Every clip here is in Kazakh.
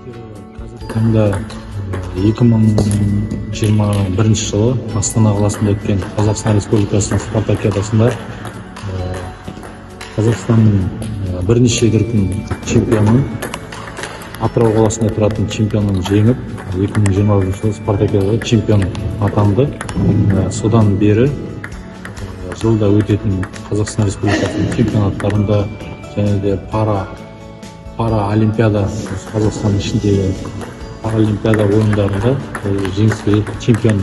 Қазіргі таңда 2021 жылы Астана қаласында өткен Қазақстан Республикасының спартакиадасында Қазақстанның бірнеше дүркін чемпионын, Атырау қаласында тұратын чемпионын жеңіп, 2021 жылы спартакиадада чемпион атанды. Содан бері жылда өтетін Қазақстан Республикасының чемпионаттарында және де пара олимпиада, Қазақстанның ішіндегі паралимпиада ойындарында жеңіске чемпион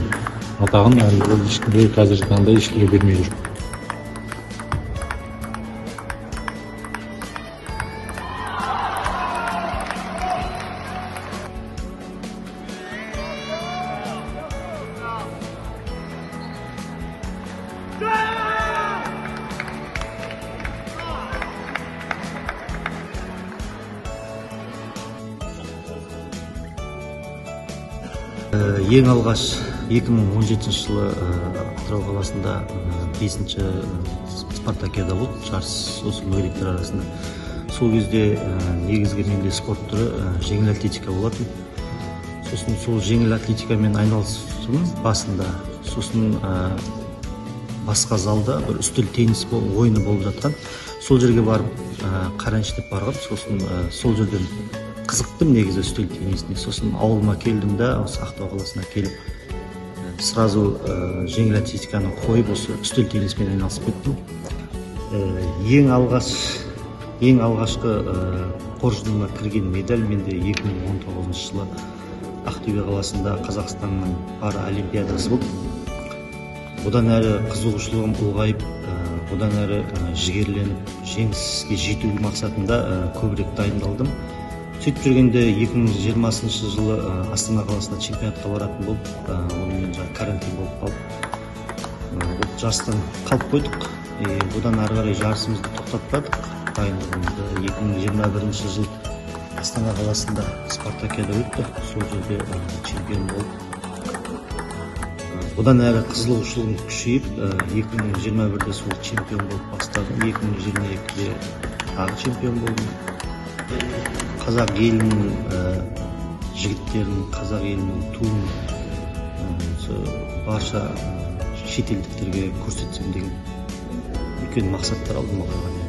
атағын ешкімге қазіргі таңда ешкімге бермей жүр. Ең алғаш 2017 жылы Атырау қаласында 5-ші спартакиада болды, жарыс осы мүгедектер арасында. Сол кезде негізгі менде спорт түрі жеңіл атлетика болатын. Сосын сол жеңіл атлетикамен айналысудың басында, сосын басқа залда бір үстел теннис ойыны болып жатқан. Сол жерге барып қарайыншы деп барғам, сосын сол жерден қызықтым негізі үстел теннисіне. Сосын ауылыма келдім да, осы Ақтау қаласына келіп, сразу жеңіл атлетиканы қойып, осы үстел тенниспен айналысып кеттім. Ең алғашқы қоржыныма кірген медаль менде 2019 жылы Ақтөбе қаласында Қазақстанның пара олимпиадасы болды. Бұдан әрі қызығушылығым ұлғайып, бұдан әрі жігерленіп, жеңіске жету мақсатында көбірек дайындалдым. Сөйтіп жүргенде 2020 жылы Астана қаласында чемпионатқа баратын болып, онымен карантин болып қалып, жарыстан қалып қойдық. Бұдан ары қарай жарысымызды тоқтатпадық. Дайындығымызды 2021 жыл Астана қаласында спартакиада өтті. Сол жерде чемпион болып. Бұдан әрі қызығушылығым күшейіп, 2021-де сол чемпион болып бастадым. 2022-де тағы чемпион болдым. Қазақ елінің жігіттерін, қазақ елінің туын барша шетелдіктерге көрсетсем деген үлкен мақсаттар алдыма қойған.